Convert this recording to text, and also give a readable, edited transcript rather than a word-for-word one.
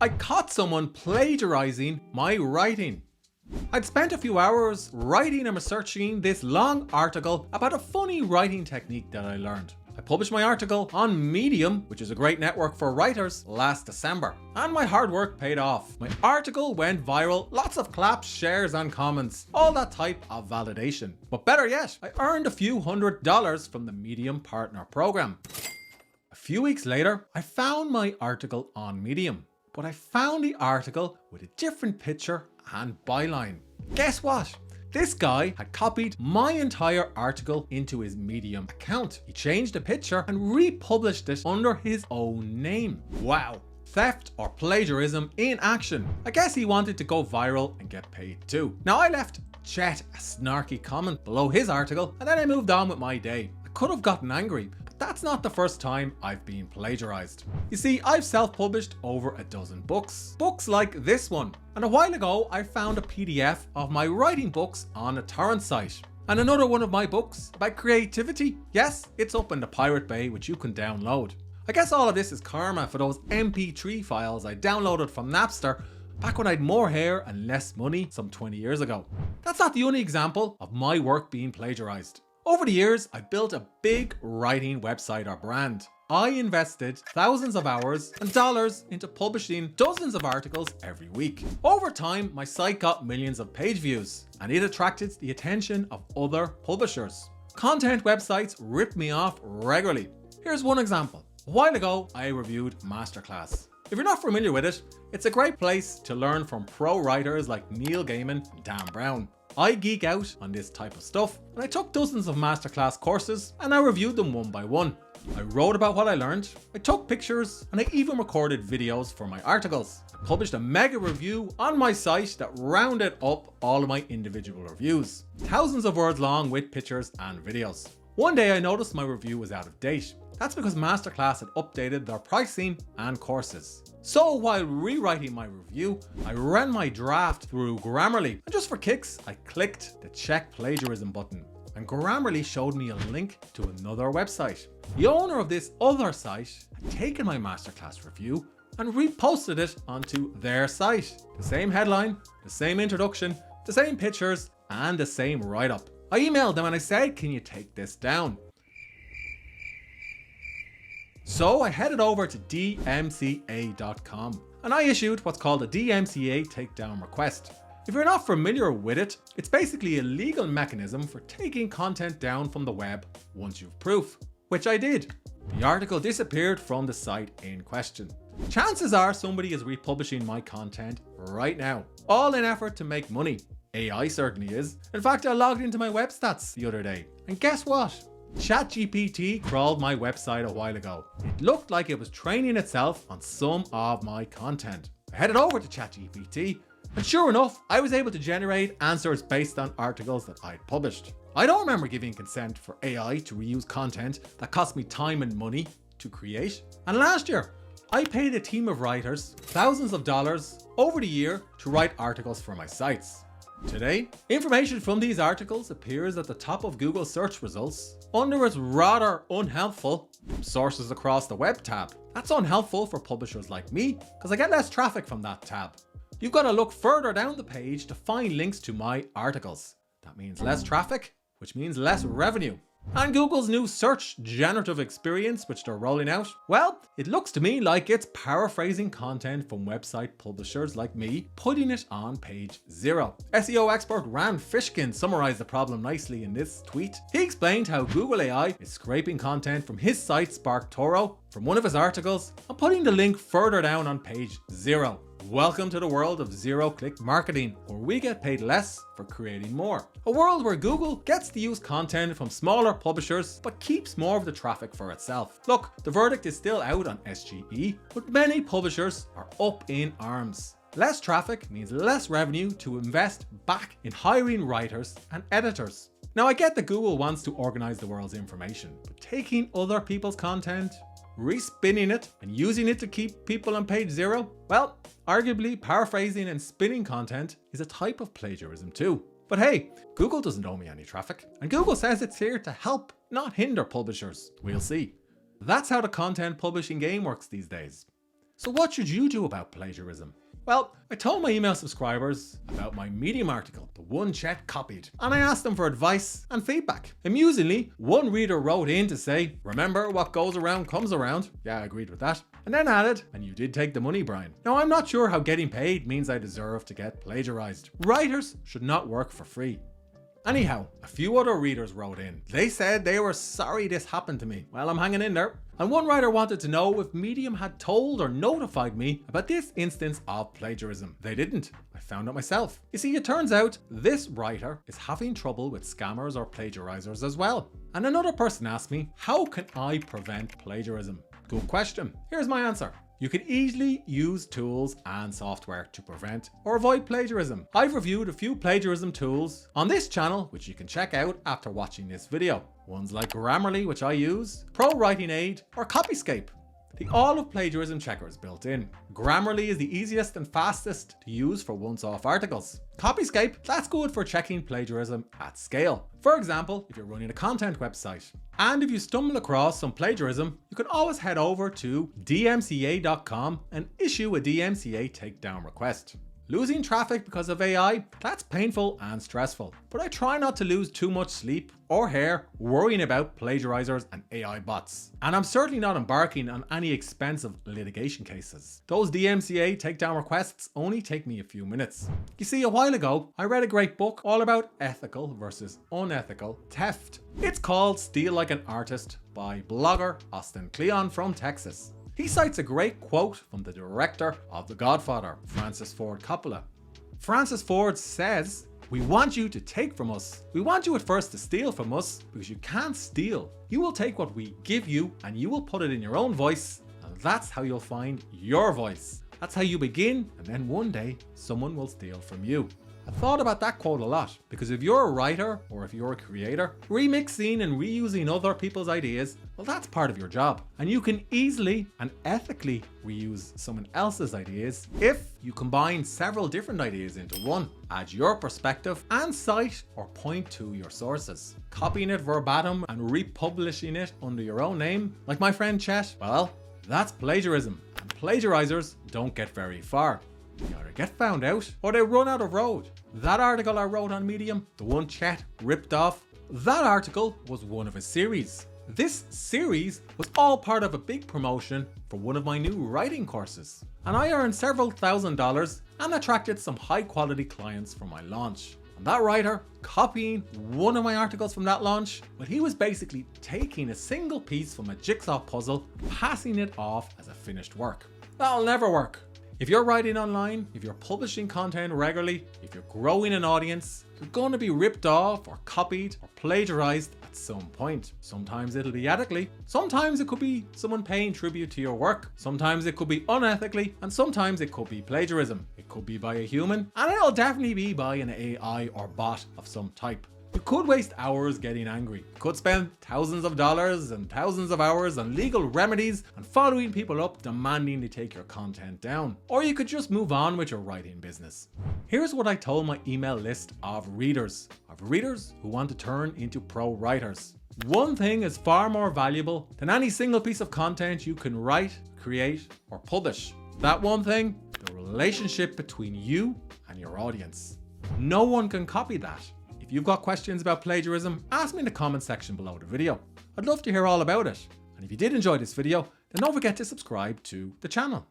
I caught someone plagiarizing my writing. I'd spent a few hours writing and researching this long article about a funny writing technique that I learned. I published my article on Medium, which is a great network for writers, last December, and my hard work paid off. My article went viral, lots of claps, shares and comments, all that type of validation. But better yet, I earned a few $100 from the Medium Partner Program. A few weeks later, I found my article on Medium, but I found the article with a different picture and byline. Guess what? This guy had copied my entire article into his Medium account. He changed the picture and republished it under his own name. Wow. Theft or plagiarism in action. I guess he wanted to go viral and get paid too. Now I left Chet a snarky comment below his article and then I moved on with my day. I could have gotten angry, but that's not the first time I've been plagiarized. You see, I've self-published over a dozen books. Books like this one. And a while ago, I found a PDF of my writing books on a torrent site. And another one of my books about creativity. Yes, it's up in the Pirate Bay, which you can download. I guess all of this is karma for those MP3 files I downloaded from Napster back when I had more hair and less money some 20 years ago. That's not the only example of my work being plagiarized. Over the years, I built a big writing website or brand. I invested thousands of hours and dollars into publishing dozens of articles every week. Over time, my site got millions of page views, and it attracted the attention of other publishers. Content websites rip me off regularly. Here's one example. A while ago, I reviewed Masterclass. If you're not familiar with it, it's a great place to learn from pro writers like Neil Gaiman and Dan Brown. I geek out on this type of stuff, and I took dozens of masterclass courses and I reviewed them one by one. I wrote about what I learned, I took pictures, and I even recorded videos for my articles. I published a mega review on my site that rounded up all of my individual reviews. Thousands of words long with pictures and videos. One day I noticed my review was out of date. That's because Masterclass had updated their pricing and courses. So while rewriting my review, I ran my draft through Grammarly, and just for kicks, I clicked the check plagiarism button, and Grammarly showed me a link to another website. The owner of this other site had taken my Masterclass review and reposted it onto their site. The same headline, the same introduction, the same pictures, and the same write-up. I emailed them and I said, can you take this down? So I headed over to dmca.com and I issued what's called a DMCA takedown request. If you're not familiar with it, it's basically a legal mechanism for taking content down from the web once you've proof, which I did. The article disappeared from the site in question. Chances are somebody is republishing my content right now, all in effort to make money. AI certainly is. In fact, I logged into my web stats the other day, and guess what? ChatGPT crawled my website a while ago. It looked like it was training itself on some of my content. I headed over to ChatGPT, and sure enough, I was able to generate answers based on articles that I'd published. I don't remember giving consent for AI to reuse content that cost me time and money to create. And last year, I paid a team of writers thousands of dollars over the year to write articles for my sites. Today, information from these articles appears at the top of Google search results under its rather unhelpful sources across the web tab. That's unhelpful for publishers like me because I get less traffic from that tab. You've got to look further down the page to find links to my articles. That means less traffic, which means less revenue. And Google's new search generative experience, which they're rolling out, well, it looks to me like it's paraphrasing content from website publishers like me, putting it on page 0. SEO expert Rand Fishkin summarized the problem nicely in this tweet. He explained how Google AI is scraping content from his site SparkToro from one of his articles and putting the link further down on page 0. Welcome to the world of zero-click marketing, where we get paid less for creating more. A world where Google gets to use content from smaller publishers, but keeps more of the traffic for itself. Look, the verdict is still out on SGE, but many publishers are up in arms. Less traffic means less revenue to invest back in hiring writers and editors. Now I get that Google wants to organize the world's information, but taking other people's content, respinning it and using it to keep people on page 0? Well, arguably paraphrasing and spinning content is a type of plagiarism too. But hey, Google doesn't owe me any traffic, and Google says it's here to help, not hinder publishers. We'll see. That's how the content publishing game works these days. So what should you do about plagiarism? Well, I told my email subscribers about my Medium article, the one Chet copied, and I asked them for advice and feedback. Amusingly, one reader wrote in to say, "Remember, what goes around comes around." Yeah, I agreed with that. And then added, "And you did take the money, Brian." Now, I'm not sure how getting paid means I deserve to get plagiarized. Writers should not work for free. Anyhow, a few other readers wrote in. They said they were sorry this happened to me. Well, I'm hanging in there. And one writer wanted to know if Medium had told or notified me about this instance of plagiarism. They didn't. I found out myself. You see, it turns out this writer is having trouble with scammers or plagiarizers as well. And another person asked me, how can I prevent plagiarism? Good question. Here's my answer. You can easily use tools and software to prevent or avoid plagiarism. I've reviewed a few plagiarism tools on this channel, which you can check out after watching this video. Ones like Grammarly, which I use, Pro Writing Aid, or Copyscape. The all of plagiarism checker is built in. Grammarly is the easiest and fastest to use for once-off articles. Copyscape, that's good for checking plagiarism at scale. For example, if you're running a content website. And if you stumble across some plagiarism, you can always head over to dmca.com and issue a DMCA takedown request. Losing traffic because of AI, that's painful and stressful, but I try not to lose too much sleep or hair worrying about plagiarizers and AI bots. And I'm certainly not embarking on any expensive litigation cases. Those DMCA takedown requests only take me a few minutes. You see, a while ago, I read a great book all about ethical versus unethical theft. It's called Steal Like an Artist by blogger Austin Kleon from Texas. He cites a great quote from the director of The Godfather, Francis Ford Coppola. Francis Ford says, "We want you to take from us. We want you at first to steal from us because you can't steal. You will take what we give you and you will put it in your own voice, and that's how you'll find your voice. That's how you begin, and then one day someone will steal from you." I thought about that quote a lot, because if you're a writer or if you're a creator, remixing and reusing other people's ideas, well, that's part of your job. And you can easily and ethically reuse someone else's ideas if you combine several different ideas into one, add your perspective, and cite or point to your sources. Copying it verbatim and republishing it under your own name, like my friend Chet, well, that's plagiarism. And plagiarizers don't get very far. They either get found out or they run out of road. That article I wrote on Medium, the one Chet ripped off, that article was one of a series. This series was all part of a big promotion for one of my new writing courses. And I earned several $1,000s and attracted some high quality clients for my launch. And that writer, copying one of my articles from that launch, well, he was basically taking a single piece from a jigsaw puzzle, passing it off as a finished work. That'll never work. If you're writing online, if you're publishing content regularly, if you're growing an audience, you're going to be ripped off or copied or plagiarized at some point. Sometimes it'll be ethically, sometimes it could be someone paying tribute to your work, sometimes it could be unethically, and sometimes it could be plagiarism. It could be by a human, and it'll definitely be by an AI or bot of some type. You could waste hours getting angry. You could spend thousands of dollars and thousands of hours on legal remedies and following people up demanding they take your content down. Or you could just move on with your writing business. Here's what I told my email list of readers who want to turn into pro writers. One thing is far more valuable than any single piece of content you can write, create, or publish. That one thing, the relationship between you and your audience. No one can copy that. If you've got questions about plagiarism, ask me in the comment section below the video. I'd love to hear all about it. And if you did enjoy this video, then don't forget to subscribe to the channel.